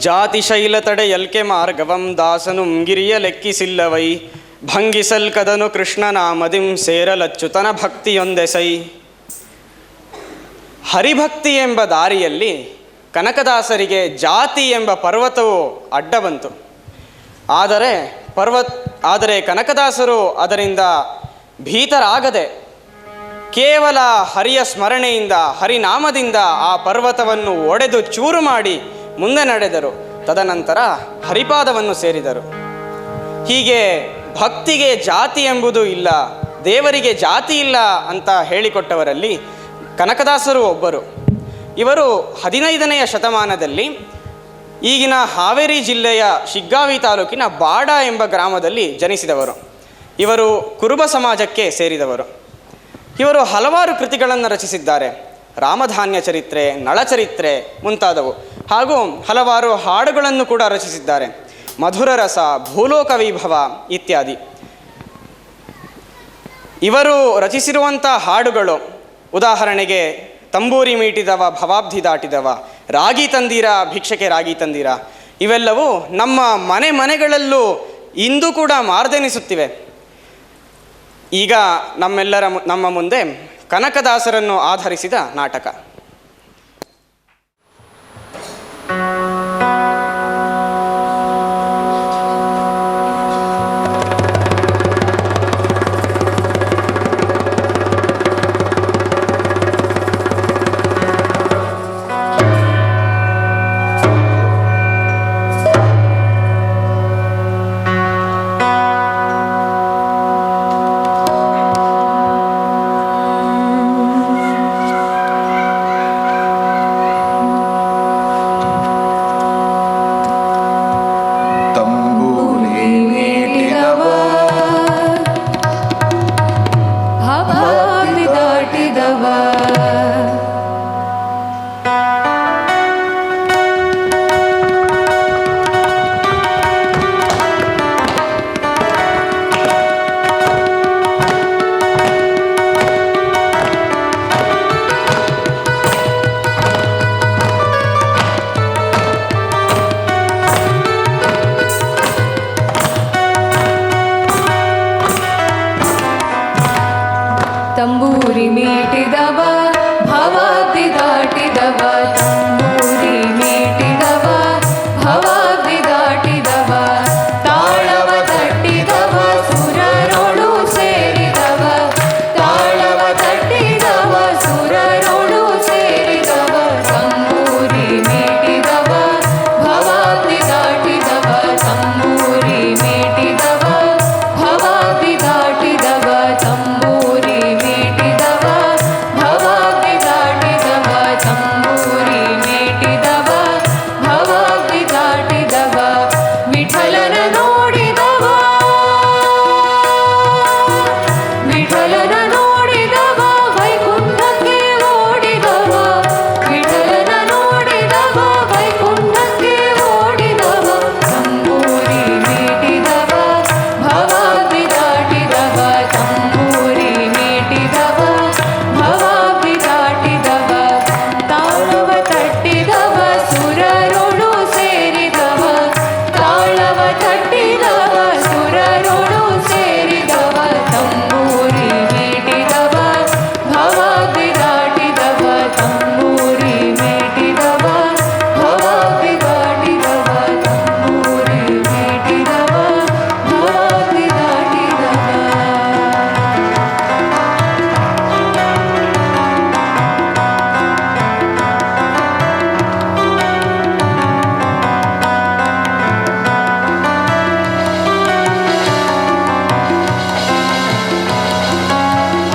ಜಾತಿಶೈಲ ತಡೆ ಎಲ್ಕೆ ಮಾರ್ಗವಂ ದಾಸನು ಗಿರಿಯ ಲೆಕ್ಕಿಸಿಲ್ಲವೈ ಭಂಗಿಸಲ್ಕದನು ಕೃಷ್ಣನಾಮದಿಂ ಸೇರಲಚ್ಚುತನ ಭಕ್ತಿಯೊಂದೆಸೈ. ಹರಿಭಕ್ತಿ ಎಂಬ ದಾರಿಯಲ್ಲಿ ಕನಕದಾಸರಿಗೆ ಜಾತಿ ಎಂಬ ಪರ್ವತವು ಅಡ್ಡ ಬಂತು. ಆದರೆ ಕನಕದಾಸರು ಅದರಿಂದ ಭೀತರಾಗದೆ ಕೇವಲ ಹರಿಯ ಸ್ಮರಣೆಯಿಂದ ಹರಿನಾಮದಿಂದ ಆ ಪರ್ವತವನ್ನು ಒಡೆದು ಚೂರು ಮಾಡಿ ಮುಂದೆ ನಡೆದರು. ತದನಂತರ ಹರಿಪಾದವನ್ನು ಸೇರಿದರು. ಹೀಗೆ ಭಕ್ತಿಗೆ ಜಾತಿ ಎಂಬುದು ಇಲ್ಲ, ದೇವರಿಗೆ ಜಾತಿ ಇಲ್ಲ ಅಂತ ಹೇಳಿಕೊಟ್ಟವರಲ್ಲಿ ಕನಕದಾಸರು ಒಬ್ಬರು. ಇವರು 15ನೆಯ ಶತಮಾನದಲ್ಲಿ ಈಗಿನ ಹಾವೇರಿ ಜಿಲ್ಲೆಯ ಶಿಗ್ಗಾವಿ ತಾಲೂಕಿನ ಬಾಡ ಎಂಬ ಗ್ರಾಮದಲ್ಲಿ ಜನಿಸಿದವರು. ಇವರು ಕುರುಬ ಸಮಾಜಕ್ಕೆ ಸೇರಿದವರು. ಇವರು ಹಲವಾರು ಕೃತಿಗಳನ್ನು ರಚಿಸಿದ್ದಾರೆ. ರಾಮಧಾನ್ಯ ಚರಿತ್ರೆ, ನಳಚರಿತ್ರೆ ಮುಂತಾದವು, ಹಾಗೂ ಹಲವಾರು ಹಾಡುಗಳನ್ನು ಕೂಡ ರಚಿಸಿದ್ದಾರೆ. ಮಧುರ ರಸ, ಭೂಲೋಕ ವೈಭವ ಇತ್ಯಾದಿ. ಇವರು ರಚಿಸಿರುವಂಥ ಹಾಡುಗಳು ಉದಾಹರಣೆಗೆ ತಂಬೂರಿ ಮೀಟಿದವ ಭವಾಬ್ಧಿ ದಾಟಿದವ, ರಾಗಿ ತಂದೀರ ಭಿಕ್ಷಕ್ಕೆ ರಾಗಿ ತಂದೀರ, ಇವೆಲ್ಲವೂ ನಮ್ಮ ಮನೆಗಳಲ್ಲೂ ಇಂದು ಕೂಡ ಮಾರ್ದೆನಿಸುತ್ತಿವೆ. ಈಗ ನಮ್ಮ ಮುಂದೆ ಕನಕದಾಸರನ್ನು ಆಧರಿಸಿದ ನಾಟಕ. ತಂಬೂರಿ ಮೀಟಿದವ ಭವಾಬ್ಧಿ ದಾಟಿದವ, ತಂಬೂರಿ ಮೀಟಿದವ ಭವಾಬ್ಧಿ ದಾಟಿದವ, ತಾಳವ ತಟ್ಟಿದವ ಸುರರೊಳು ಸೇರಿದವ, ತಾಳವ ತಟ್ಟಿದವ ಸುರರೊಳು ಸೇರಿದವ, ತಂಬೂರಿ ಮೀಟಿದವ ಭವಾಬ್ಧಿ ದಾಟಿದವ, ತಂಬೂರಿ ಮೀಟಿದವ ಭವಾಬ್ಧಿ ದಾಟಿದವ, ತಂಬೂರಿ ಮೀಟಿದವ ಭವಾಬ್ಧಿ ದಾಟಿದವ, ತಂಬೂರಿ ಮೀಟಿದವ ಭವಾಬ್ಧಿ ದಾಟಿದವ, ವಿಠಲನ ನೋಡಿದವ, ವಿಠಲನ ನೋಡಿದವ ವೈಕುಂಠಕ್ಕೆ ಓಡಿದವ, ವಿಠಲನ ನೋಡಿದವ ವೈಕುಂಠಕ್ಕೆ ಓಡಿದವ, ತಂಬೂರಿ ಮೀಟಿದವ ಭವಾಬ್ಧಿ ದಾಟಿದವ, ತಂಬೂರಿ ಮೀಟಿದವ ಭವಾಬ್ಧಿ ದಾಟಿದವ, ತಾಳವ ತಟ್ಟಿದವ ಸುರರೊಳು ಸೇರಿದವ, ತಾಳವ ತಟ್ಟಿದವ ಸುರರೊಳು ಸೇರಿದವ, ತಂಬೂರಿ ಮೀಟಿದವ ಭವಾಬ್ಧಿ ದಾಟಿದವ, ತಂಬೂರಿ ಮೀಟಿದವ ಭವಾಬ್ಧಿ ದಾಟಿದವ, ತಂಬೂರಿ ಮೀಟಿದವ ಭವಾಬ್ಧಿ ದಾಟಿದವ.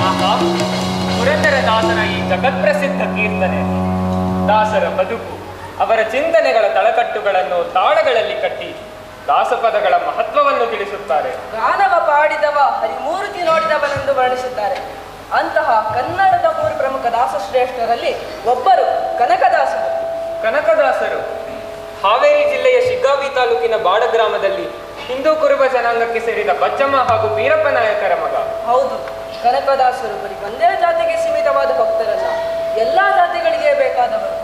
ಆಹಾ, ಪುರಂದರ ದಾಸರ ಈ ಜಗತ್ಪ್ರಸಿದ್ಧ ಕೀರ್ತನೆ, ದಾಸರ ಬದುಕು, ಅವರ ಚಿಂತನೆಗಳ ತಳಕಟ್ಟುಗಳನ್ನು ತಾಳಗಳಲ್ಲಿ ಕಟ್ಟಿ ದಾಸಪದಗಳ ಮಹತ್ವವನ್ನು ತಿಳಿಸುತ್ತಾರೆ. ಗಾನವ ಪಾಡಿದವ ಹರಿಮೂರ್ತಿ ನೋಡಿದವನೆಂದು ವರ್ಣಿಸುತ್ತಾರೆ. ಅಂತಹ ಕನ್ನಡದ 3 ಪ್ರಮುಖ ದಾಸಶ್ರೇಷ್ಠರಲ್ಲಿ ಒಬ್ಬರು ಕನಕದಾಸರು. ಕನಕದಾಸರು ಹಾವೇರಿ ಜಿಲ್ಲೆಯ ಶಿಗ್ಗಾವಿ ತಾಲೂಕಿನ ಬಾಡ ಗ್ರಾಮದಲ್ಲಿ ಹಿಂದೂ ಕುರುಬ ಜನಾಂಗಕ್ಕೆ ಸೇರಿದ ಬಚ್ಚಮ್ಮ ಹಾಗೂ ಬೀರಪ್ಪ ನಾಯಕರ ಮಗ. ಹೌದು, ಕನಕದಾಸರು ಬರೀ ಒಂದೇ ಜಾತಿಗೆ ಸೀಮಿತವಾದ ಭಕ್ತರಲ್ಲ, ಎಲ್ಲಾ ಜಾತಿಗಳಿಗೆ ಬೇಕಾದವರು.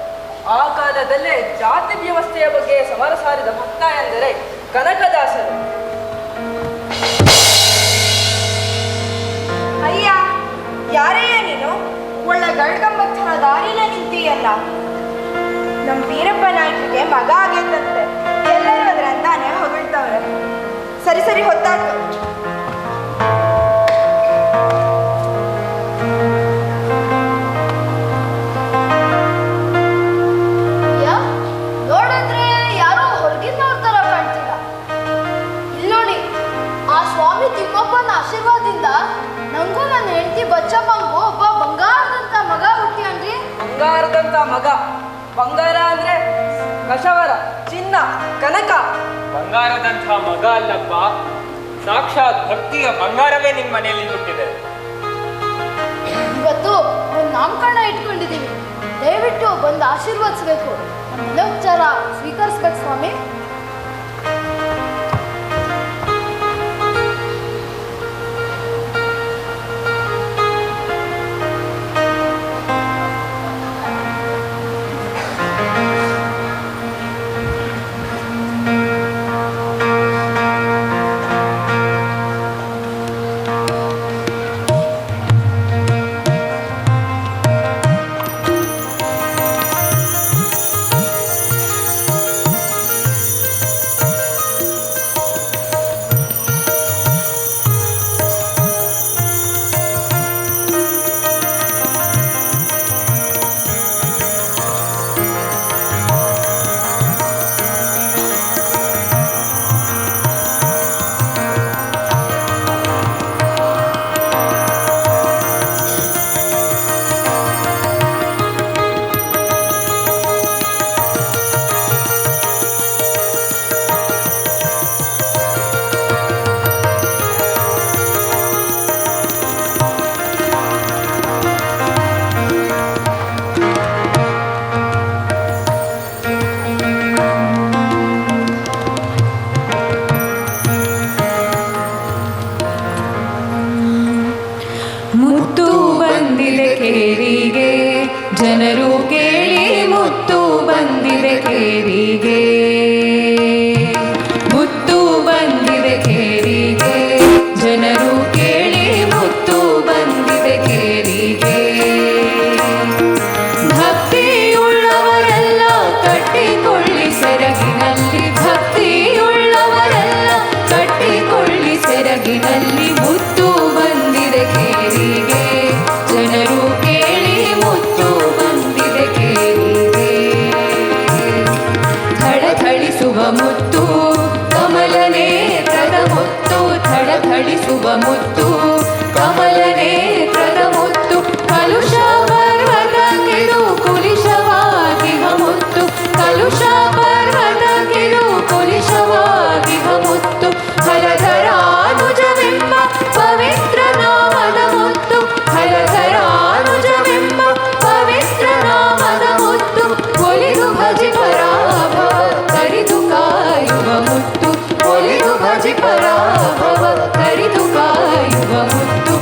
ಆ ಕಾಲದಲ್ಲೇ ಜಾತಿ ವ್ಯವಸ್ಥೆಯ ಬಗ್ಗೆ ಸಮರ ಸಾರಿದ ಭಕ್ತ ಎಂದರೆ ಕನಕದಾಸರು. ಅಯ್ಯ, ಯಾರಯ್ಯ ನೀನು? ಒಳ್ಳೆ ಗಳ್ಗಂಬತ್ತರ ದಾರಿನ ನಿಂತೀಯಲ್ಲ. ನಮ್ಮ ವೀರಪ್ಪ ನಾಯ್ಕರಿಗೆ ಮಗ ಆಗೈತಂತೆ. ಎಲ್ಲರೂ ಅದ್ರ ಅಂತಾನೆ ಹೊಗಳ್ತವ್ರೆ. ಸರಿ ಸರಿ, ಹೊತ್ತಾಯ್ತು. ನೋಡಿದ್ರೆ ಯಾರೋ ಹೊರಗಿನವ್ರ ತರ ಕಾಣ್ತಿಲ್ಲ. ಇಲ್ಲಿ ನೋಡಿ, ಆ ಸ್ವಾಮಿ ತಿಮ್ಮಪ್ಪನ ಆಶೀರ್ವಾದದಿಂದ ನಂಗೂ ನನ್ನ ಹೆಂಡತಿ ಬಚ್ಚಮ್ಮಂಗೂ ಒಬ್ಬ ಬಂಗಾರದಂತ ಮಗ ಹುಟ್ಟ್ಯಾನ್ರಿ. ಬಂಗಾರದಂತ ಮಗ? ಬಂಗಾರ ಅಂದ್ರೆ ಕಶವರ, ಚಿನ್ನ, ಕನಕ. ಬಂಗಾರದಂಥ ಮಗ ಅಲ್ಲಪ್ಪ, ಸಾಕ್ಷಾತ್ ಭಕ್ತಿಯ ಬಂಗಾರವೇ ನಿಮ್ಮ ಮನೆಯಲ್ಲಿ ಹುಟ್ಟಿದೆ. ಇವತ್ತು ಒಂದು ನಾಮಕರಣ ಇಟ್ಕೊಂಡಿದ್ದೀವಿ. ದಯವಿಟ್ಟು ಬಂದು ಆಶೀರ್ವದಿಸ್ಬೇಕು. ನಮ್ಮ ಉಪಚಾರ ಸ್ವೀಕರಿಸ್ಬೇಕು ಸ್ವಾಮಿ. ಮುತ್ತು ಬಂದಿದೆ ಕೇರಿಗೆ, ಜನರು ಕೇಳಿ ಮುತ್ತು ಬಂದಿದೆ ಕೇರಿಗೆ. ಮುತ್ತು ಬಂದಿದೆ ಕೇರಿಗೆ, ಜನರು ಕೇಳಿ ಮುತ್ತು ಬಂದಿದೆ ಕೇರಿಗೆ. ಭಕ್ತಿಯುಳ್ಳವರೆಲ್ಲ ಕಟ್ಟಿಕೊಳ್ಳಿ ಸೆರಗಿನಲ್ಲಿ, ಭಕ್ತಿಯುಳ್ಳವರೆಲ್ಲ ಕಟ್ಟಿಕೊಳ್ಳಿ ಸೆರಗಿನಲ್ಲಿ. ಮುತ್ತು ಬಂದಿದೆ ಕೇರಿಗೆ, ಜನರು ಕೇಳಿ ಮುತ್ತು ಬಂದಿದೆ ಕೇರಿಗೆ. ಥಳಥಳಿಸುವ ಮುತ್ತು ಕಮಲ ನೇತ್ರದ ಮುತ್ತು, ಥಳಥಳಿಸುವ ಮುತ್ತು ಕಮಲ ನೇತ್ರದ ಮುತ್ತು. ಕಲುಷ ಪರ್ವತ ಕಿರು ಕುಲಿಶವಾಗಿಹ ಮುತ್ತು, ಕಲುಷ ಪರ್ವತ ಕಿರು ಕುಲಿಶವಾಗಿಹ ಮುತ್ತು. ಹಲಧರಾನುಜವೆಂಬ ಪವಿತ್ರ ನಾಮದ ಮುತ್ತು, ಹಲಧರಾನುಜವೆಂಬ ಪವಿತ್ರ ನಾಮದ ಮುತ್ತು. ಒಲಿದು ಭಜಿ ಪರಾಭವ ಕರಿದು ಕಾಯುವ ಮುತ್ತು, ಒಲಿದು ಭಜಿ ಪರಾಭವ ಕರಿದು ಕಾಯುವ ಮುತ್ತು.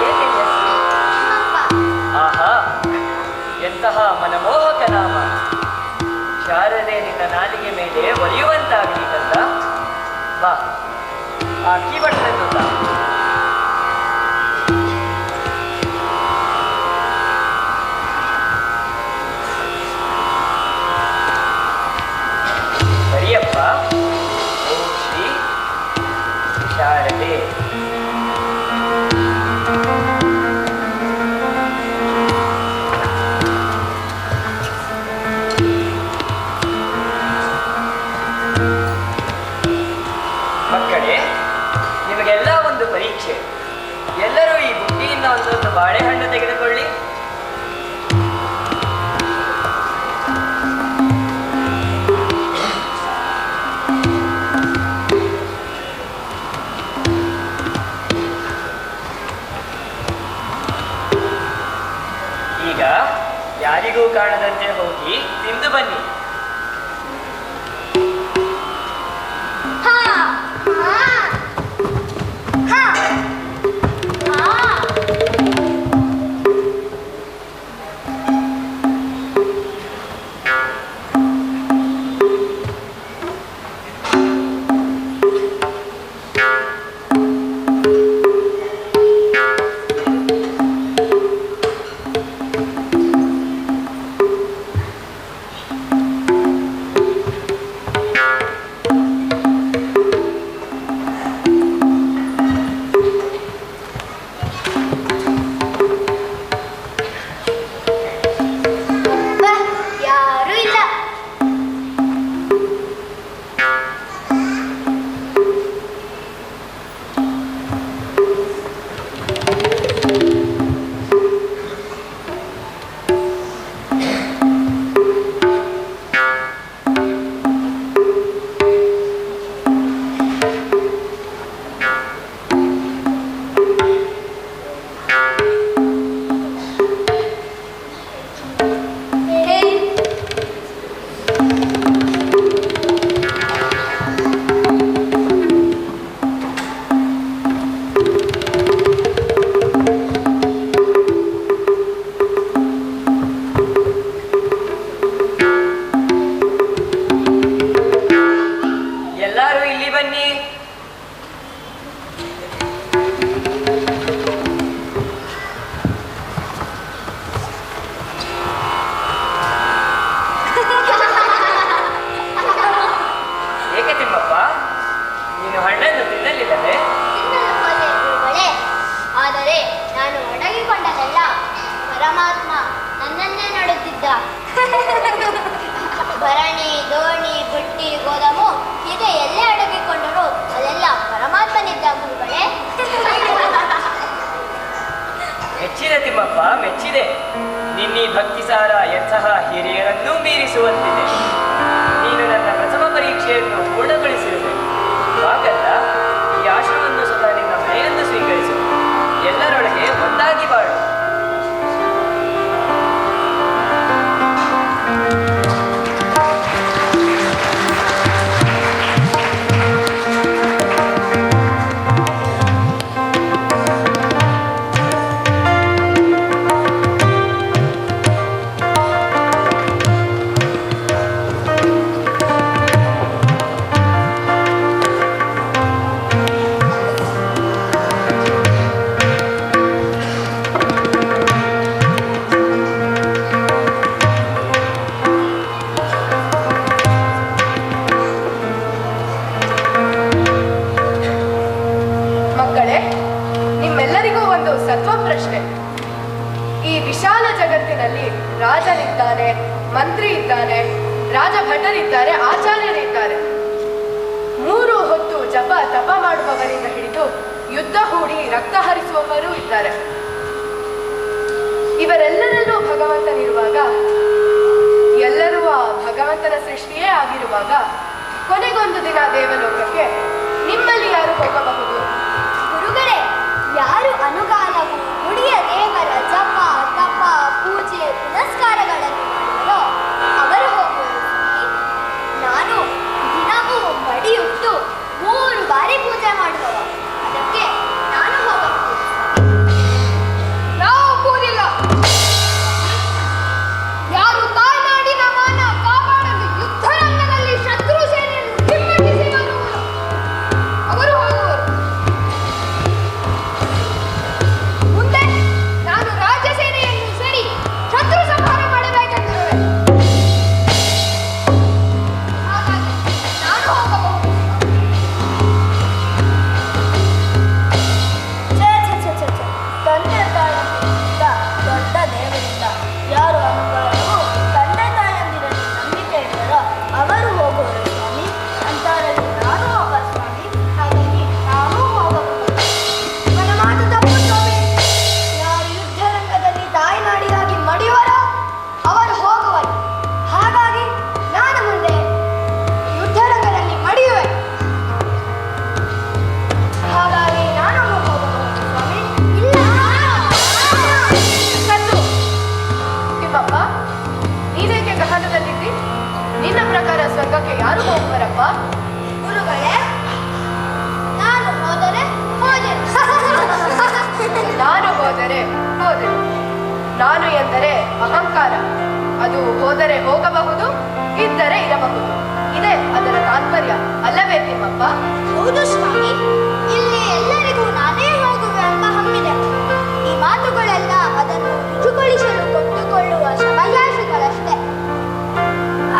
ಏನ್ ನಿನ್ನ ಹೆಸರು? ಆಹಾ, ಎಂತಹ ಮನಮೋಹಕ ನಾಮ. ಶಾರದೆ ನಿನ್ನ ನಾಲಿಗೆ ಮೇಲೆ ಒಲಿಯುವಂತಾಗಲಿ ಕಂದ. ಬಾ, ಆ ಕೀಬಟ್ಟನ್ನು ತಾ. ಸರಿಯಪ್ಪ. ಓಂ ಶ್ರೀ ಶಾರದೆ. ಮಕ್ಕಳೇ, ನಿಮಗೆಲ್ಲ ಒಂದು ಪರೀಕ್ಷೆ. ಎಲ್ಲರೂ ಈ ಬುಟ್ಟಿಯಿಂದ ಒಂದೊಂದು ಬಾಳೆಹಣ್ಣು ತೆಗೆದುಕೊಳ್ಳಿ. ಈಗ ಯಾರಿಗೂ ಕಾಣದಂತೆ ಹೋಗಿ ತಿಂದು ಬನ್ನಿ. ಭರಣಿ, ದೋಣಿ, ಬುಟ್ಟಿ, ಗೋದಾಮು ಹೀಗೆ ಎಲ್ಲೇ ಅಡಗಿಕೊಂಡರೂ ಅಲ್ಲೆಲ್ಲ ಪರಮಾತ್ಮನಿದ್ದ ಗುರುಗಳೇ. ಮೆಚ್ಚಿದೆ ತಿಮ್ಮಪ್ಪ, ಮೆಚ್ಚಿದೆ. ನಿನ್ನೀ ಭಕ್ತಿ ಸಾರ ಎಂತಹ ಹಿರಿಯರನ್ನೂ ಮೀರಿಸುವಂತಿದೆ. ನೀನು ನನ್ನ ಪ್ರಥಮ ಪರೀಕ್ಷೆಯನ್ನು ಪೂರ್ಣಗೊಳಿಸಿರುವೆ. ಹಾಗಲ್ಲ, ಈ ಆಶ್ರಮವನ್ನು ಸ್ವತಃ ನಿನ್ನ ಮನೆಯನ್ನು ಸ್ವೀಕರಿಸು. ಎಲ್ಲರೊಳಗೆ ಒಂದಾಗಿ ಬಾಳು. ರಾಜನಿದ್ದಾನೆ, ಮಂತ್ರಿ ಇದ್ದಾನೆ, ರಾಜಭಟರಿದ್ದಾರೆ, ಆಚಾರ್ಯರಿದ್ದಾರೆ. 3 ಹೊತ್ತು ಜಪ ತಪ ಮಾಡುವವರಿಂದ ಹಿಡಿದು ಯುದ್ಧ ಹೂಡಿ ರಕ್ತ ಹರಿಸುವವರು ಇದ್ದಾರೆ. ಇವರೆಲ್ಲರಲ್ಲೂ ಭಗವಂತನಿರುವಾಗ, ಎಲ್ಲರೂ ಆ ಭಗವಂತನ ಸೃಷ್ಟಿಯೇ ಆಗಿರುವಾಗ, ಕೊನೆಗೊಂದು ದಿನ ದೇವಲೋಕಕ್ಕೆ ನಿಮ್ಮಲ್ಲಿ ಯಾರು ಹೋಗಬಹುದು? ಗುರುಗಳೇ, ಯಾರು ಅನುಗಾಲವು ನುಡಿಯ ದೇವರ ಜಪ ತಪ ಪೂಜೆ ಪುನಸ್ಕಾರಗಳನ್ನು ಮಾಡುವರೋ ಅವರು ಹೋಗುವರು. ನಾನು ದಿನವೂ ಮಡಿಯುಟ್ಟು 3 ಬಾರಿ ಪೂಜೆ ಮಾಡುವವ. ಅದಕ್ಕೆ ನಾನು ಎಂದರೆ ಅಹಂಕಾರ. ಅದು ಹೋದರೆ ಹೋಗಬಹುದು, ಇದ್ದರೆ ಇರಬಹುದು. ಇದೇ ಅದರ ತಾತ್ಪರ್ಯ ಅಲ್ಲವೇ ತಿಮ್ಮಪ್ಪ? ಹೌದು ಸ್ವಾಮಿ, ಇಲ್ಲಿ ಎಲ್ಲರಿಗೂ ನಾನೇ ಹೋಗುವೆ ಎಂಬ ಹಮ್ಮಿದೆ. ಈ ಮಾತುಗಳೆಲ್ಲ ಅದನ್ನು ರುಜುಗೊಳಿಸಲು ಕೊಟ್ಟುಕೊಳ್ಳುವ ಸಮಯಾಸಿಗಳಷ್ಟೇ.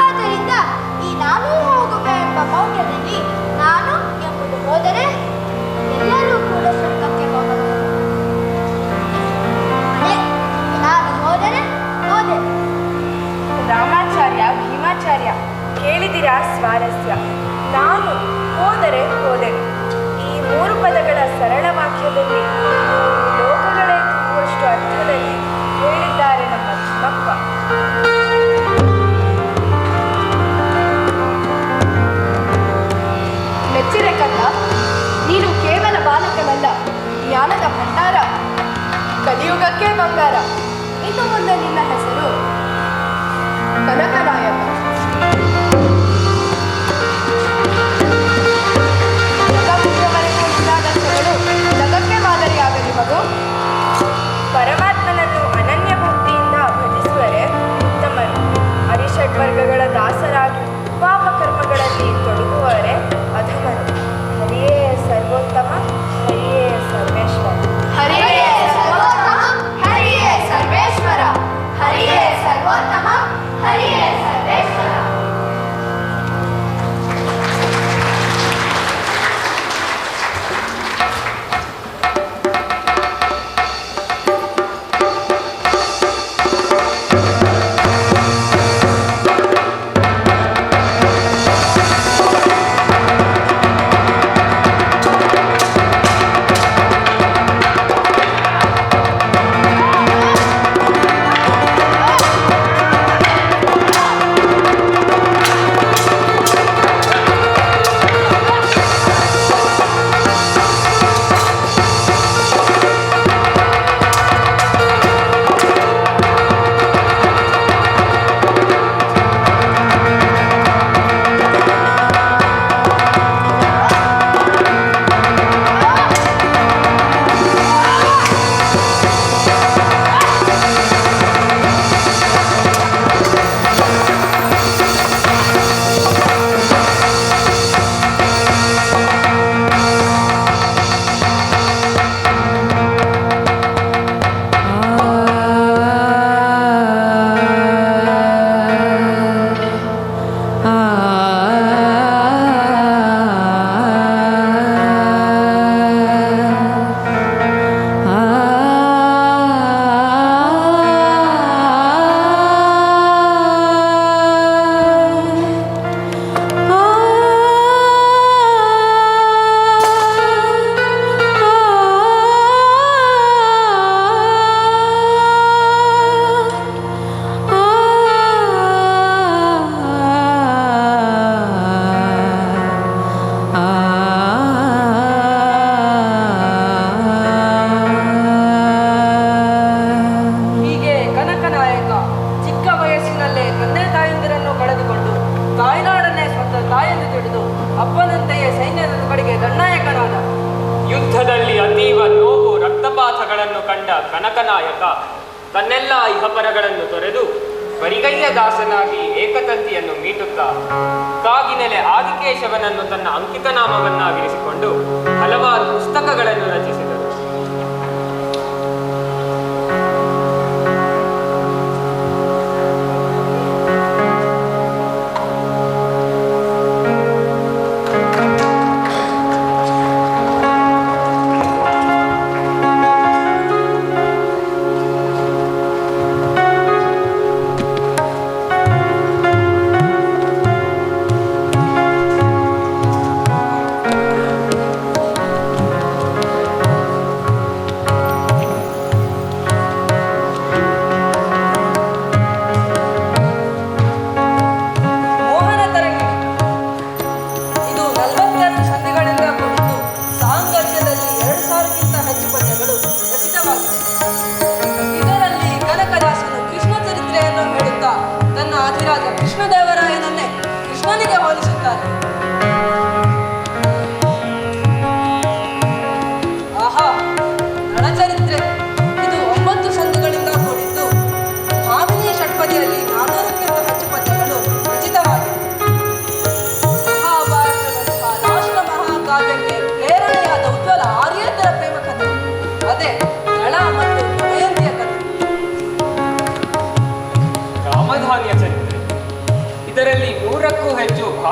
ಆದ್ದರಿಂದ ಈ ನಾನೂ ಹೋಗುವೆ ಎಂಬ ಮೌಲ್ಯದಲ್ಲಿ ನಾನು ಎಂಬುದು ಹೋದರೆ ಎಲ್ಲರೂ ಕೂಡ ಸ್ವರ್ಗಕ್ಕೆ ಹೋಗಬಹುದು. ಅದೇ ನಾನು ಹೋದರೆ ಹೋದೆ. ರಾಮಾಚಾರ್ಯ, ಭೀಮಾಚಾರ್ಯ, ಕೇಳಿದಿರಾ ಸ್ವಾರಸ್ಯ? ನಾನು ಹೋದರೆ ಹೋದೆ. ಈ 3 ಪದಗಳ ಸರಳ ವಾಕ್ಯದಲ್ಲಿ ಲೋಕಗಳೇ ತುಂಬುವಷ್ಟು ಅರ್ಥದಲ್ಲಿ ಹೇಳಿದ್ದಾರೆ ನಮ್ಮ ತಿಮ್ಮಪ್ಪ. ಮೆಚ್ಚಿದೆ ಕಂದ, ನೀನು ಕೇವಲ ಬಾಲಕನಲ್ಲ, ಜ್ಞಾನದ ಭಂಡಾರ, ಕಲಿಯುಗಕ್ಕೆ ಬಂಗಾರ. ಇನ್ನು ಮುಂದೆ ನಿನ್ನ ಹೆಸರು ಕನಕನಾಯಕ. ಜಗತ್ತಿನವರೆಗೂ ನಿನ್ನಾದರ್ಶಗಳು ಜಗಕ್ಕೆ ಮಾದರಿಯಾಗಲಿ ಮಗು. ಪರಮಾತ್ಮನನ್ನು ಅನನ್ಯ ಭಕ್ತಿಯಿಂದ ಭಜಿಸುವರೆ ಉತ್ತಮರು. ಅರಿಷಡ್ವರ್ಗಗಳ ದಾಸರಾಗಿ ಪಾಪ ಕರ್ಮಗಳಲ್ಲಿ ತೊಡಗುವವರೆ ಅಧಮರು. ಹರಿಯೇ ಸರ್ವೋತ್ತಮ, ಹರಿಯೇ ಸರ್ವೇಶ್ವರ. ಹರಿಯೇ ಸರ್ವೋತ್ತಮ, ಹರಿಯೇ ಸರ್ವೇಶ್ವರ. ಹರಿಯೇ ಸರ್ವೋತ್ತಮ, ಹರಿಯೇ ಸರ್ವೇಶ್ವರ. ಕನಕನಾಯಕ ತನ್ನೆಲ್ಲ ಇಹಪರಗಳನ್ನು ತೊರೆದು ಬರಿಗೈಯ ದಾಸನಾಗಿ ಏಕತಂತಿಯನ್ನು ಮೀಟುತ್ತಾ ಕಾಗಿನೆಲೆ ಆದಿಕೇಶವನನ್ನು ತನ್ನ ಅಂಕಿತನಾಮವನ್ನಾಗಿರಿಸಿಕೊಂಡು ಹಲವಾರು ಪುಸ್ತಕಗಳನ್ನು ರಚಿಸಿದರು.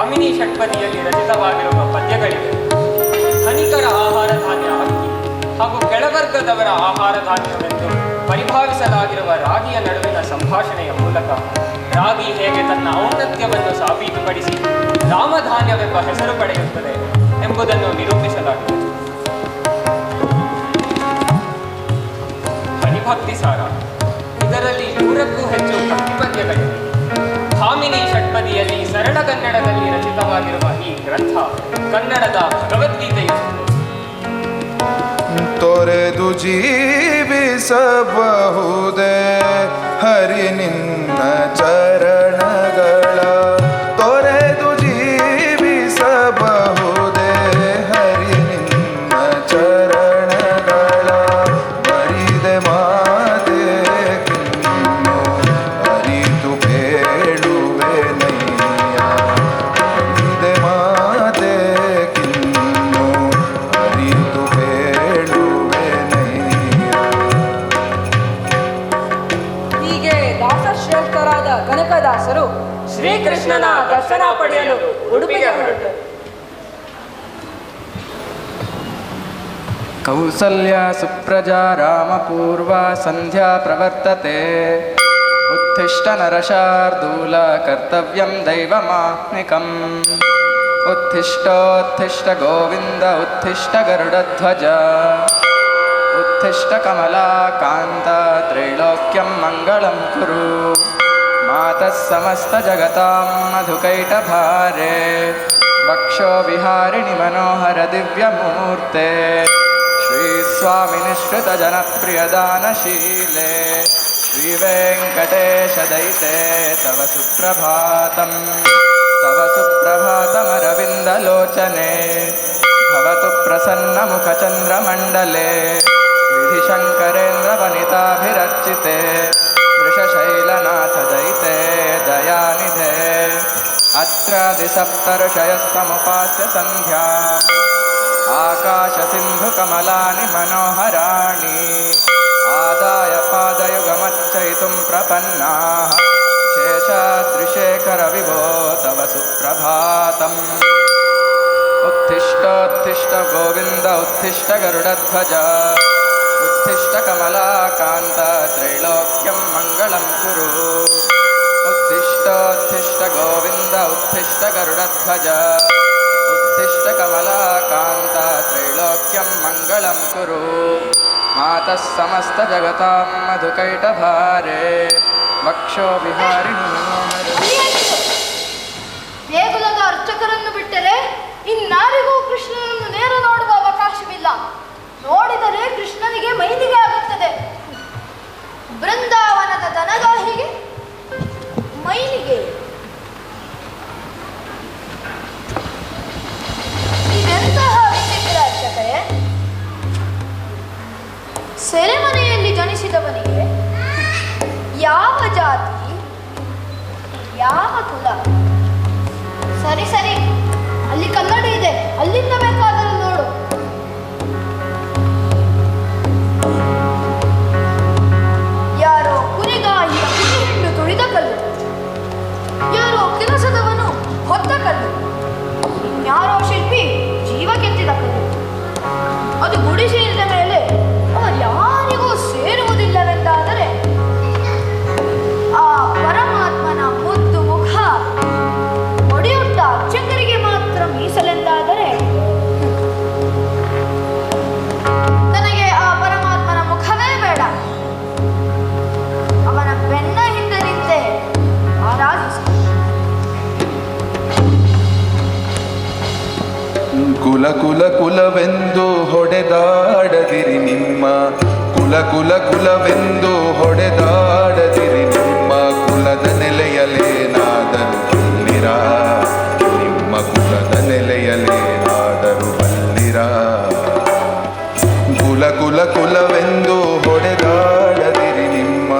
ಭಾಮಿನಿ ಷಟ್ಪದಿಯಲ್ಲಿ ರಚಿತವಾಗಿರುವ ಪದ್ಯಗಳಿವೆ. ಧನಿಕರ ಆಹಾರ ಧಾನ್ಯ ಅಕ್ಕಿ ಹಾಗೂ ಕೆಳವರ್ಗದವರ ಆಹಾರ ಧಾನ್ಯವೆಂದು ಪರಿಭಾವಿಸಲಾಗಿರುವ ರಾಗಿಯ ನಡುವಿನ ಸಂಭಾಷಣೆಯ ಮೂಲಕ ರಾಗಿ ಹೇಗೆ ತನ್ನ ಔನ್ನತ್ಯವನ್ನು ಸಾಬೀತುಪಡಿಸಿ ರಾಮಧಾನ್ಯವೆಂಬ ಹೆಸರು ಪಡೆಯುತ್ತದೆ ಎಂಬುದನ್ನು ನಿರೂಪಿಸಲಾಗಿದೆ. ಹರಿಭಕ್ತಿ ಸಾರ, ಇದರಲ್ಲಿ 100ಕ್ಕೂ ಹೆಚ್ಚು ಭಕ್ತಿ ಪದ್ಯಗಳಿವೆ. ಭಾಮಿನಿ ಷಟ್ಪದಿಯಲ್ಲಿ ಸರಳ ಕನ್ನಡದಲ್ಲಿ ರಚಿತವಾಗಿರುವ ಈ ಗ್ರಂಥ ಕನ್ನಡದ ಭಗವದ್ಗೀತೆಯುತ್ತದೆ. ತೊರೆದು ಜೀವಿಸಬಹುದೇ ಹರಿ ನಿನ್ನ ಚರಣಗಳ, ತೊರೆದು ಜೀವಿಸಬಹುದೇ ಹರಿ ನಿನ್ನ ಚರಣಗಳ, ಬರಿದೆ ಮಾತೆ ಕಿನ್ನು ಅರಿತು ಬೇಡುವೆ ನಯ್ಯ, ಬರಿದೆ ಮಾತೆ ಕಿನ್ನು ಅರಿತು ಬೇಡುವೆ ನಯ್ಯ. ಹೀಗೆ ದಾಸಶ್ರೇಷ್ಠರಾದ ಕನಕದಾಸರು ಶ್ರೀಕೃಷ್ಣನ ದರ್ಶನ ಪಡೆಯಲು ಉಡುಪಿಗೆ ಹೊರಟರು. ಕೌಸಲ್ಯ ಸುಪ್ರಜಾ ರಾಮಪೂರ್ವ ಸಂಧ್ಯಾ ಪ್ರವರ್ತತೆ, ಉತ್ಥಿಷ್ಟ ನರಶಾರ್ದೂಲ ಕರ್ತವ್ಯಂ ದೈವಮಾಹ್ನಿಕಂ, ಉತ್ಥಿಷ್ಟೋತ್ಥಿಷ್ಟ ಗೋವಿಂದ ಉತ್ಥಿಷ್ಟ ಗರುಡಧ್ವಜ, ಉತ್ಥಿಷ್ಟ ಕಮಲಾಕಾಂತ ತ್ರೈಲೋಕ್ಯಂ ಮಂಗಳಂ ಕುರು, ಮಾತಃ ಸಮಸ್ತ ಜಗತಾಂ ಮಧುಕೈಟಭಾರೆ, ವಕ್ಷೋ ವಿಹಾರಿಣಿ ಮನೋಹರ ದಿವ್ಯಮೂರ್ತೆ, ಶ್ರೀ ಸ್ವಾಮಿ ನಿಶ್ರಿತ ಜನಪ್ರಿಯ ದಾನಶೀಲೆ, ಶ್ರೀ ವೆಂಕಟೇಶ ದೈತೆ ತವ ಸುಪ್ರಭಾತಂ, ತವ ಸುಪ್ರಭಾತಮರವಿಂದಲೋಚನೆ, ಭವತು ಪ್ರಸನ್ನ ಮುಖಚಂದ್ರಮಂಡಲೆ, ವಿಧಿಶಂಕರೇಂದ್ರ ವನಿತಾಭಿರಚಿತೆ, ವೃಷಶೈಲನಾಥ ದೈತೆ ದಯಾನಿಧೆ, ಅತ್ರಾದಿಸಪ್ತಋಷಯಸ್ತಮುಪಾಸ್ಯ ಸಂಧ್ಯಾ, ಆಕಾಶ ಸಿಂಧು ಕಮಲಾನಿ ಮನೋಹರಾಣಿ, ಆದಾಯ ಪಾದಯುಗಮಚ್ಚಯಿತುಂ ಪ್ರಪನ್ನಾಃ, ಶೇಷಾದ್ರಿಶೇಖರ ವಿಭೋ ತವ ಸುಪ್ರಭಾತಂ. ಉತ್ಥಿಷ್ಟೋತ್ಥಿಷ್ಟ ಗೋವಿಂದ ಉತ್ಥಿಷ್ಟ ಗರುಡಧ್ವಜ, ಉತ್ಥಿಷ್ಟ ಕಮಲಾಕಾಂತ ತ್ರೈಲೋಕ್ಯಂ ಮಂಗಳಂ ಕುರು, ಉತ್ಥಿಷ್ಟೋತ್ಥಿಷ್ಟ ಗೋವಿಂದ ಉತ್ಥಿಷ್ಟ ಗರುಡಧ್ವಜ, ಉತ್ಥಿಷ್ಟ ಕಮಲಾಕಾಂತ ತ್ರೈಲೋಕ್ಯಂ ಮಂಗಳಂ ಕುರು, ಮಾತಃ ಸಮಸ್ತ ಜಗತಾಂ ಮಧುಕೈಟಭಾರೆ, ವಕ್ಷೋ ವಿಹಾರಿಣಿ ದೇಗುಲದ ಅರ್ಚಕರನ್ನು ಬಿಟ್ಟರೆ ಇನ್ನಾರಿಗೂ ಕೃಷ್ಣನನ್ನು ನೇರ ನೋಡುವ ಅವಕಾಶವಿಲ್ಲ. ನೋಡಿದರೆ ಕೃಷ್ಣನಿಗೆ ಮೈಲಿಗೆ ಆಗುತ್ತದೆ. ಬೃಂದಾವನದ ದನಗಾಹಿಗೆ ಮೈಲಿಗೆ. ಇದೆಂತಹ ವಿಚಿತ್ರ ಅರ್ಚಕರೇ! ಸೆರೆಮನೆಯಲ್ಲಿ ಜನಿಸಿದವನಿಗೆ ಯಾವ ಜಾತಿ, ಯಾವ ಕುಲ? ಸರಿ ಸರಿ, ಅಲ್ಲಿ ಕನ್ನಡಿ ಇದೆ, ಅಲ್ಲಿಂದ ಬೇಕಾದರೂ ನೋಡು. ಯಾರೋ ಕುರಿಗಾಯಿಯ ಕುರಿ ಹಿಂಡು ತುಳಿದ ಕಲ್ಲು, ಯಾರೋ ಕೆಲಸದವನು ಹೊತ್ತ ಕಲ್ಲು, ಇನ್ಯಾರೋ ಶಿಲ್ಪಿ ಜೀವ ಕೆತ್ತಿದ ಕಲ್ಲು. ಅದು ಗುಡಿ ಸೇರಿದ ಮೇಲೆ ಯಾರಿಗೂ ಸೇರುವುದಿಲ್ಲವೆಂದಾದರೆ ಆ ಪರಮಾತ್ಮನ ಮುದ್ದು ಮುಖ ಒಡೆಯುಟ್ಟ ಅರ್ಚಕರಿಗೆ ಮಾತ್ರ ಮೀಸಲೆಂದಾದರೆ, ನನಗೆ ಆ ಪರಮಾತ್ಮನ ಮುಖವೇ ಬೇಡ. ಅವನ ಬೆನ್ನ ಹಿಂದೆ ನಿಂತೆ ಆರಾಧಿಸ. ಕುಲ ಕುಲ ಕುಲವೆಂದು ಹೊಡೆದಾಡದಿರಿ ನಿಮ್ಮ, ಕುಲ ಕುಲ ಕುಲವೆಂದು ಹೊಡೆದಾಡದಿರಿ ನಿಮ್ಮ, ಕುಲದ ನೆಲೆಯಲೇನಾದರೂ ಬಲ್ಲಿರ, ನಿಮ್ಮ ಕುಲದ ನೆಲೆಯಲೇನಾದರೂ ಬಲ್ಲಿರ, ಕುಲ ಕುಲ ಕುಲವೆಂದು ಹೊಡೆದಾಡದಿರಿ ನಿಮ್ಮ.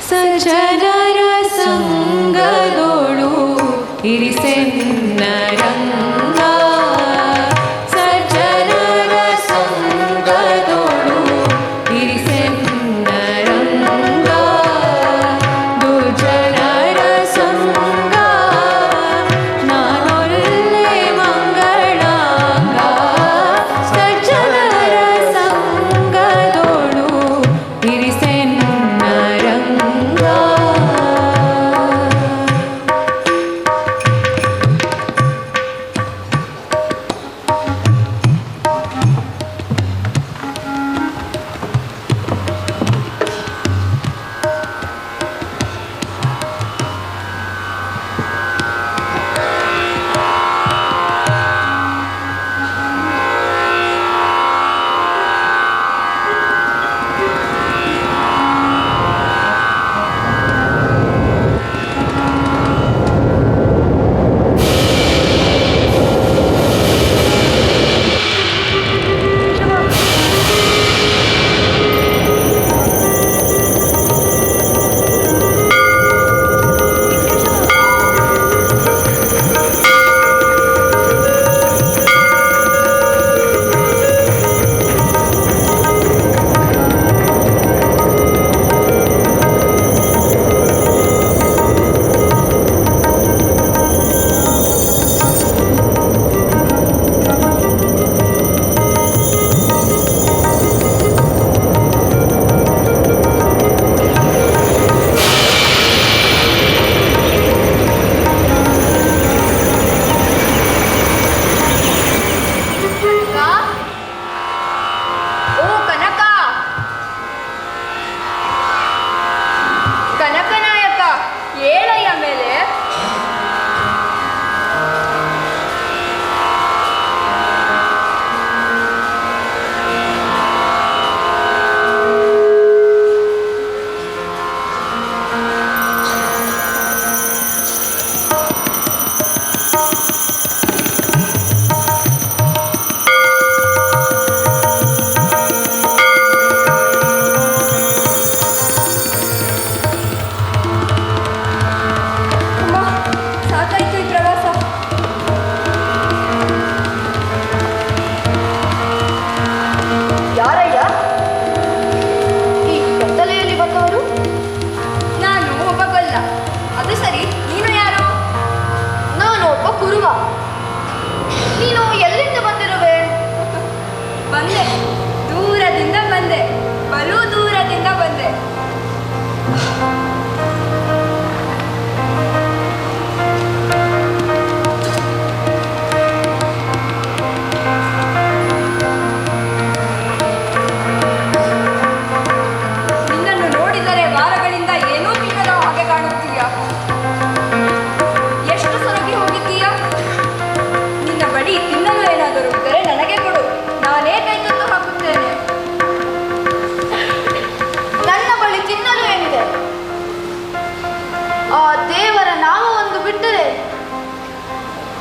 ಸಜ್ಜನರ ಸಂಗದೋಳು ಇರಿಸೆನ್ನ ರಂಗ ಸಜ್ಜನರ ಸಂಗದೋಳು ಇರಿಸೆನ್ನ ರಂಗ ದುರ್ಜನರ ಸಂಗ ನಾನೊಲ್ಲೆ ಮಂಗಳಾಂಗ ಸಜ್ಜನರ ಸಂಗದೋಳು ಇರಿಸೆನ್ನ ರಂಗ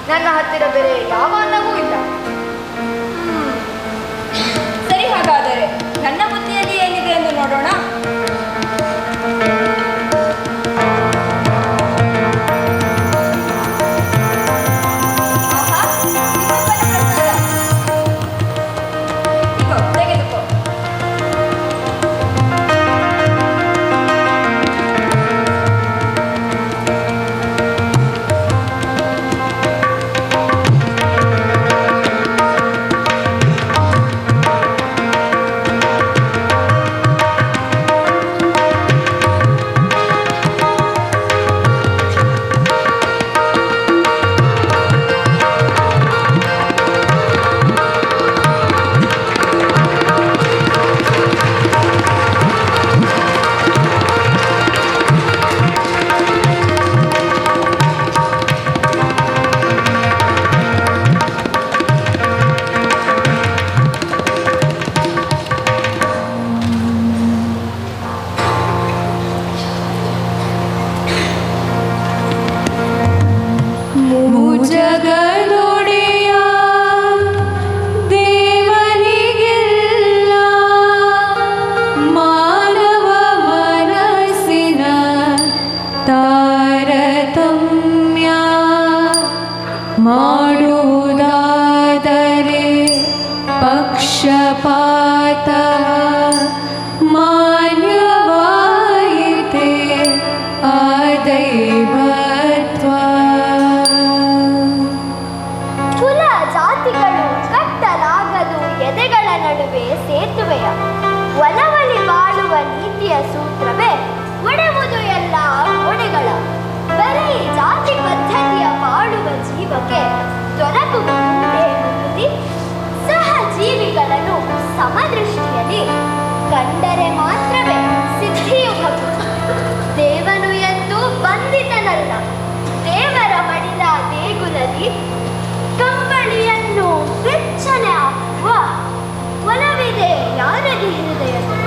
ನನ್ನ ಹತ್ತಿರ ಬೇರೆ ಯಾವ ಅನ್ನವೂ ಇಲ್ಲ. ಸರಿ, ಹಾಗಾದರೆ ನನ್ನ ಬುದ್ಧಿಯಲ್ಲಿ ಏನಿದೆ ಎಂದು ನೋಡೋಣ. ಪಕ್ಷಪಾತಃ ಮಾನ್ಯವಾಯಿತೆ ಆದೈವತ್ವ. ಕುಲ ಜಾತಿಗಳು ಕಟ್ಟಲಾಗದು ಎದೆಗಳ ನಡುವೆ ಸೇತುವೆಯ ಒಲವಲಿ ಬಾಳುವ ನೀತಿಯ ಸೂತ್ರವೇ ಒಡೆವುದು ಎಲ್ಲ ಗೋಡೆಗಳ. ಬರೀ ಜಾತಿ ಪದ್ಧತಿಯ ಬಾಳುವ ಜೀವಕ್ಕೆ ದೊರಕುವುದೇ ಮುಕ್ತಿ. ಸಹ ಜೀವಿಗಳನ್ನು ಸಮದೃಷ್ಟಿಯಲ್ಲಿ ಕಂಡರೆ ಮಾತ್ರವೇ ಸಿದ್ಧಿಯುಬಹುದು. ದೇವನು ಎಂದು ಬಂಧಿತನಲ್ಲ, ದೇವರ ಮಡಿಲ ದೇಗುಲದಿ ಕಂಬಳಿಯನ್ನು ಬೆಚ್ಚನೆ ಹಾಕುವ ಒಲವಿದೆ ಯಾರಿಗೆ ಹೃದಯದಲ್ಲಿ.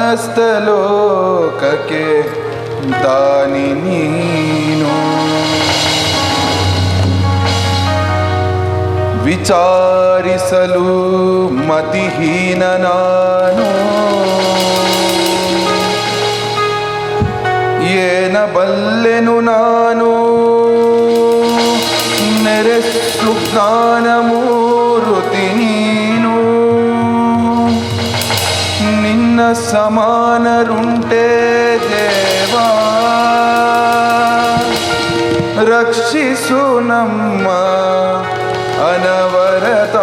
ಸಮಸ್ತ ಲೋಕಕ್ಕೆ ದಾನಿ ನೀನು. ವಿಚಾರಿಸಲು ಮತಿಹೀನ ನಾನು, ಏನ ಬಲ್ಲೆನು ನಾನು ನೆರೆಸು ಜ್ಞಾನ ಮೂರ್ತಿ ನೀನು. ನಿನ್ನ ಸಮಾನರುಂಟೇ ದೇವಾ, ರಕ್ಷಿಸು ನಮ್ಮ ಅನವರತ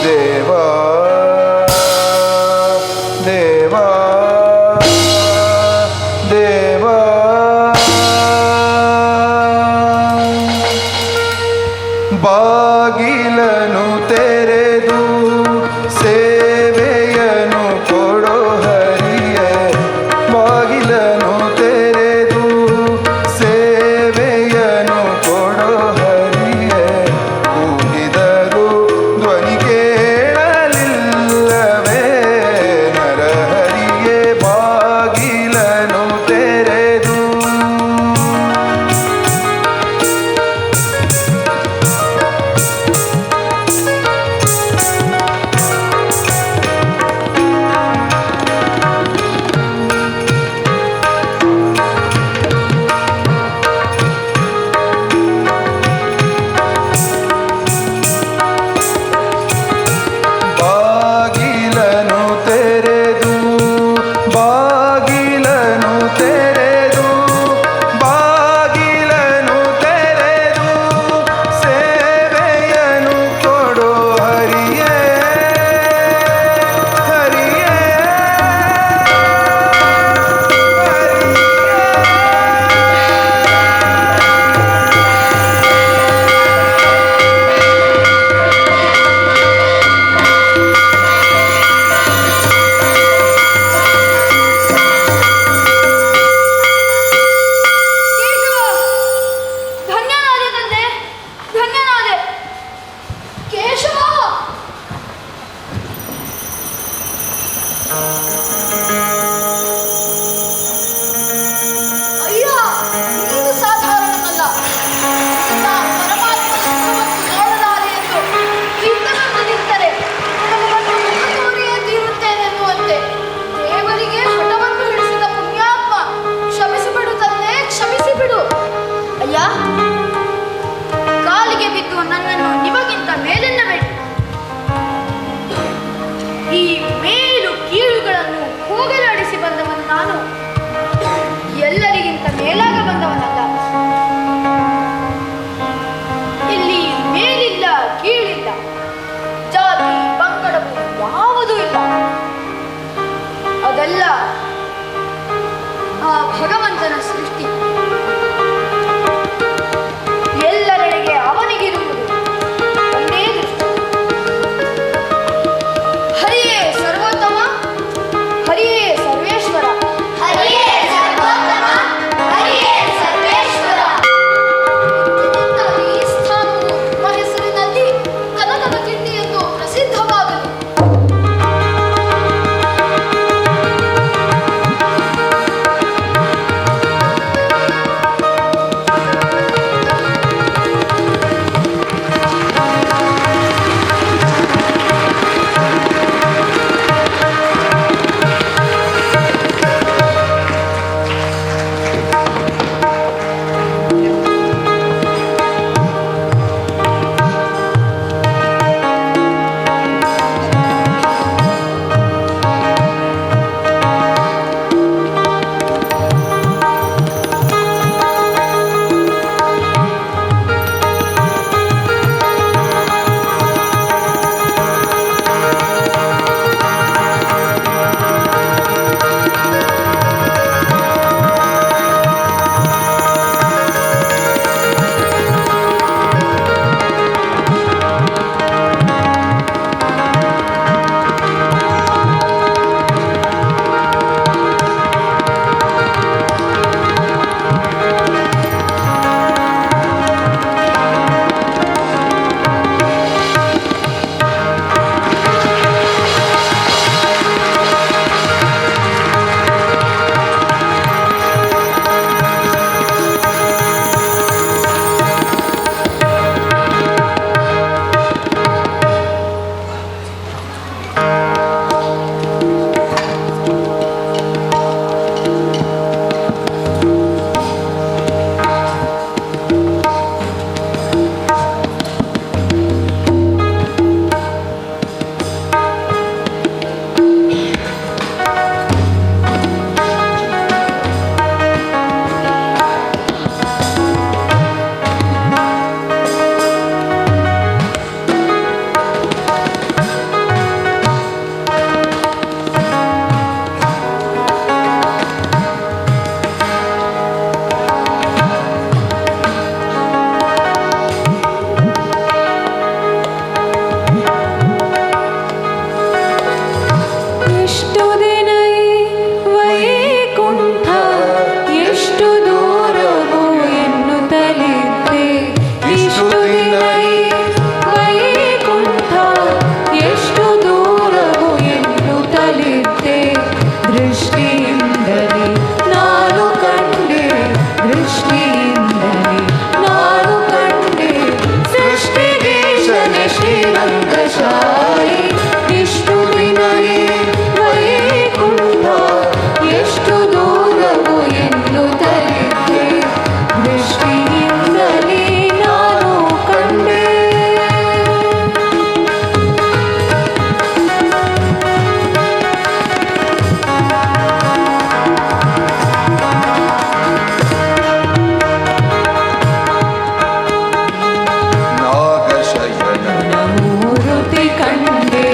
ದೇವಾ ದೇವಾ ದೇವಾ. ಬಾಗಿಲನು ತೆರೆದು ಸೇವೆಯನು ಕೊಡೋ ಹರಿಯೇ, ಬಾಗಿಲನು ತೆರೆದು ಸೇವೆಯನು ಕೊಡೋ ಹರಿಯೇ. ಕೂಗಿದರು ಧ್ವನಿ ಕೇಳಲಿಲ್ಲವೇ ನರಹರಿಯೇ, ಬಾಗಿಲನು ತೆರೆದು. ಬಾಗಿಲನು ತೆರೆದು, ಬಾಗಿಲನು ತೆರೆದು, ಬಾಗಿಲನು ತೆರೆದು ಸೇವೆಯನು ಕೊಡೋ ಹರಿಯೇ ಹರಿಯೇ ಧನ್ಯನಾದೆ ತಂದೆ, ಧನ್ಯನಾದೆ. ಕೇಶವ, ಅಯ್ಯ, ನೀನು ಸಾಧಾರಣನಲ್ಲ. ನಿನ್ನ ಪರಮಾತ್ಮನನ್ನು ಮತ್ತು ನೋಡಲಾರೆ ಎಂದು ಕೀರ್ತನನ್ನು ನಿಂತರೆ ನಮ್ಮನ್ನು ಮುಖತೋರಿಯೇ ತೀರುತ್ತೇನೆನ್ನುವಂತೆ ದೇವರಿಗೆ ಹಠವನ್ನು ಹಿಡಿಸಿದ ಪುಣ್ಯಾತ್ಮ. ಕ್ಷಮಿಸಿಬಿಡು ತಂದೆ, ಕ್ಷಮಿಸಿಬಿಡು. ಅಯ್ಯ, ಕಾಲಿಗೆ ಬಿದ್ದು ನನ್ನನ್ನು ನಿಮಗಿಂತ ಮೇಲೆನ್ನಬೇಡಿ. ಈ ಮೇಲು ಕೀಳುಗಳನ್ನು ಶ್ರೀರಂಗಶಾಯಿ ಇಷ್ಟು ದಿನವೇ ವೈಕುಂಠ ಎಷ್ಟು ದೂರವು ಎನ್ನುತ್ತಲಿದ್ದೆ ದೃಷ್ಟಿಯಿಂದಲೇ ನಾನು ಕಂಡೆ ನಾಗಶಯನ ಮೂರುತಿ ಕಂಡೆ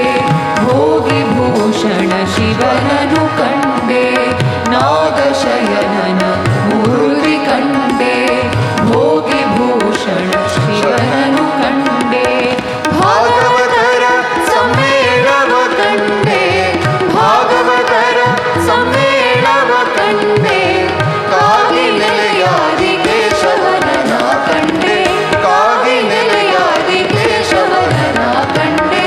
ಭೋಗಿ ಭೂಷಣ ಶಿವನನು ಕಂಡೆ ನಾಗಶಯನನ ಮೂರುತಿ ಕಂಡೆ ಭೋಗಿ ಭೂಷಣ ಶಿವನನು ಕಂಡೆ ಭಾಗವತರ ಸಮ್ಮೇಳವ ಕಂಡೆ ಭಾಗವತರ ಸಮ್ಮೇಳವ ಕಂಡೆ ಕಾಗಿ ನೆಲೆಯಾದಿ ಕೇಶವನನ ಕಂಡೆ ಕಾಗಿ ನೆಲೆಯಾದಿ ಕೇಶವನನ ಕಂಡೆ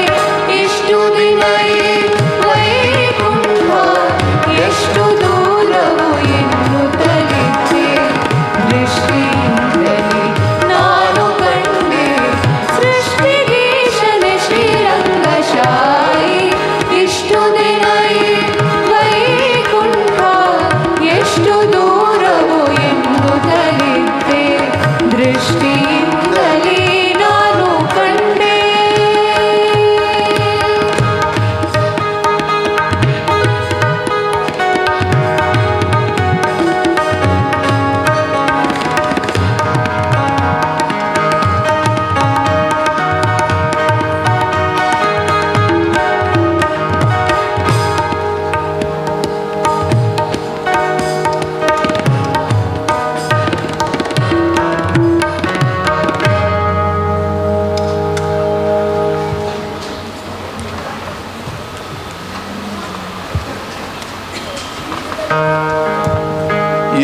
ಇಷ್ಟು ದಿನ ಈ ವೈಕುಂಠ ಎಷ್ಟು ದೂರವು ಎನ್ನುತ್ತಲಿದ್ದೆ ದೃಷ್ಟಿಯಿಂದಲೇ ನಾನು ಕಂಡೆ ಸೃಷ್ಟಿಗೀಶನೆ ಶ್ರೀರಂಗಶಾಯಿ ಇಷ್ಟು ದಿನ ಈ ವೈಕುಂಠ ಎಷ್ಟು ದೂರವು ಎನ್ನುತ್ತಲಿದ್ದೆ ದೃಷ್ಟಿಯಿಂದಲೇ ನಾನು ಕಂಡೆ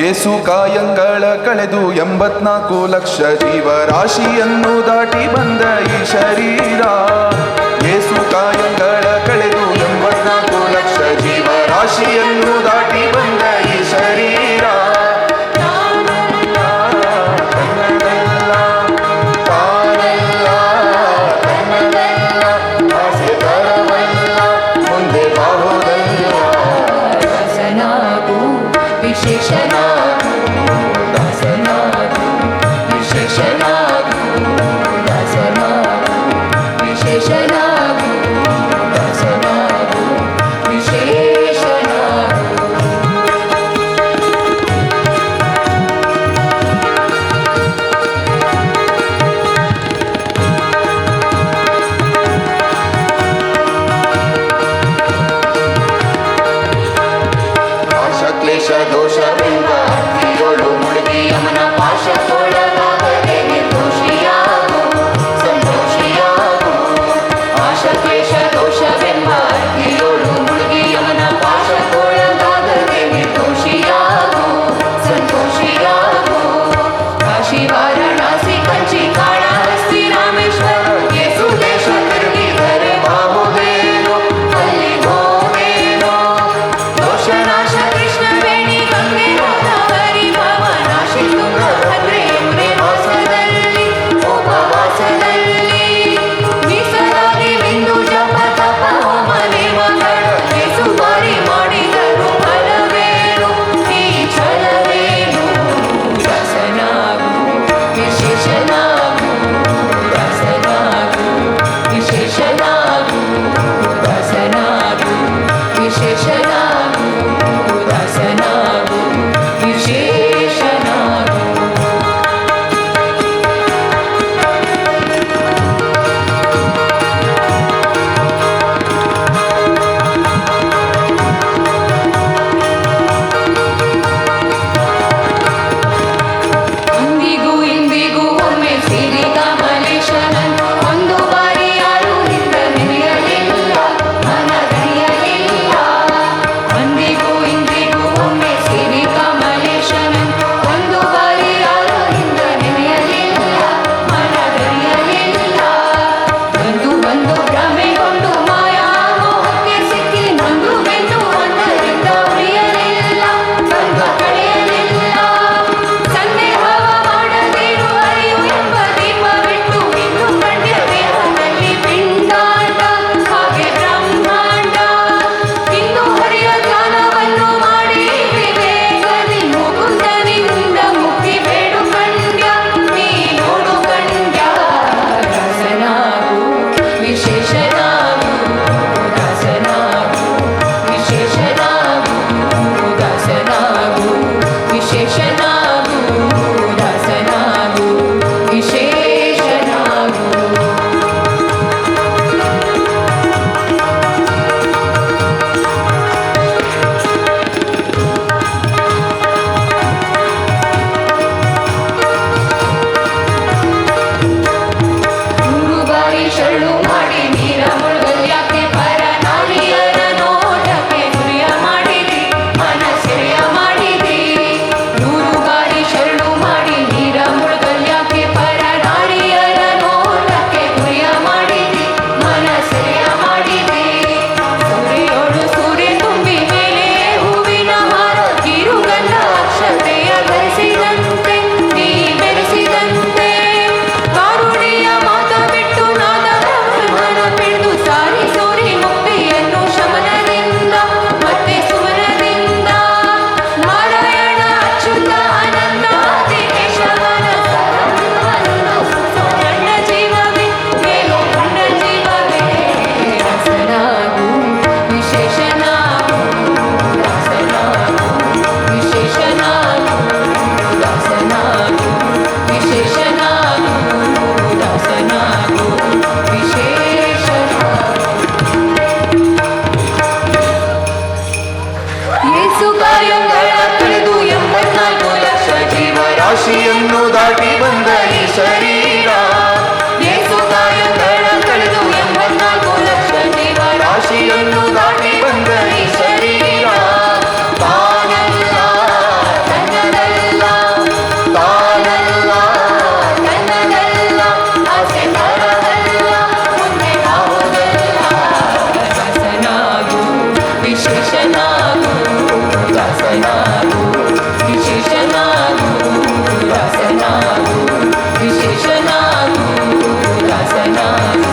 ಯೇಸು ಕಾಯಂಗಳ ಕಳೆದು 84 ಲಕ್ಷ ಜೀವರಾಶಿಯನ್ನು ದಾಟಿ ಬಂದ ಈ ಶರೀರ ಯೇಸು ಕಾಯಂಗಳ ಕಳೆದು 84 ಲಕ್ಷ ಜೀವರಾಶಿಯನ್ನು ದಾಟಿ ಬಂದ ಈ ಶರೀರ ತಾನಲ್ಲ, ತನ್ನದಲ್ಲ, ಆಸೆ ತರವಲ್ಲ, ಮುಂದೆ ಬಾಹುದಲ್ಲ. ದಾಸನಾಗು ವಿಶೇಷನಾಗು ದಾಸನಾಗು ವಿಶೇಷನಾಗು ದಾಸನಾಗು ವಿಶೇಷನಾಗು ಮಾಡಿ ನೀರ ಮುಳುಗಲ್ಯಾಕೆ ಪರ ನಾರಿಯರ ನೋಟಕ್ಕೆ ಗುರಿಯ ಮಾಡಿದಿ ಮನ ಸೆರೆಯ ಮಾಡಿದಿ ನೂರು ಗಾಳಿ ಶರಣು ಮಾಡಿ ನೀರ ಮುಳುಗಲ್ಯಾಕೆ ಪರ ನಾರಿಯರ ನೋಟಕ್ಕೆ ಗುರಿಯ ಮಾಡಿದಿ ಮನ ಸೆರೆಯ ಮಾಡಿದಿ ಸೂರ್ಯೋಡು ಸೂರ್ಯ ತುಂಬಿ ಮೇಲೆ ಹೂವಿನ ಹಾರ ಕಿರುಗಂಧ ಅಕ್ಷತೆಯ ಧರಿಸಿದಂತೆ ನೀ ಬೆರೆಸಿದಂತೆ ಕಾರುಣಿಯ ಮಾತ ಬಿಟ್ಟು ನಾದದ ಮನ ಬಿಟ್ಟು ಸಾರಿ ಸೋರಿ ಮುಕ್ತಿಯನ್ನು ಶಮನದಿಂದ ಮತ್ತೆ ಸುಮನದಿಂದ ನಾರಾಯಣ ಅಚ್ಯುತ ಅನಂತ ಕೇಶವನ ನನ್ನ ಜೀವವೇ ಮೇಲು ನನ್ನ ಜೀವವೇ ರಸನಾಗು ವಿಶೇಷನಾಗು ರಸನಾಗು ವಿಶೇಷನಾಗು ರಸನಾಗು ವಿಶೇಷನಾಗು ರಸನಾಗು ಯೇಸು ಕಾಯಂಗಳ ಕಳೆದು 84 ಲಕ್ಷ ರಾಶಿಯನ್ನು ದಾಟಿ ಬಂದ ಈ ಶರೀರ ಯೇಸು ಕಾಯಂಗಳ ಕಳೆದು 84 ಲಕ್ಷ ರಾಶಿಯನ್ನು ದಾಟಿ ಬಂದ ಈ ಶರೀರ ತಾನಲ್ಲ ತನ್ನದಲ್ಲ ತಾನಲ್ಲ ತನ್ನದಲ್ಲ ಆಸೆ ತರವಲ್ಲ ಮುಂದೆ ಯಾವುದಲ್ಲ ದಾಸನಾಗು ವಿಶೇಷನಾಗು ದಾಸನಾಗು ವಿಶೇಷನಾಗು ದಾಸನಾಗು ವಿಶೇಷನಾಗು ದಾಸನಾಗು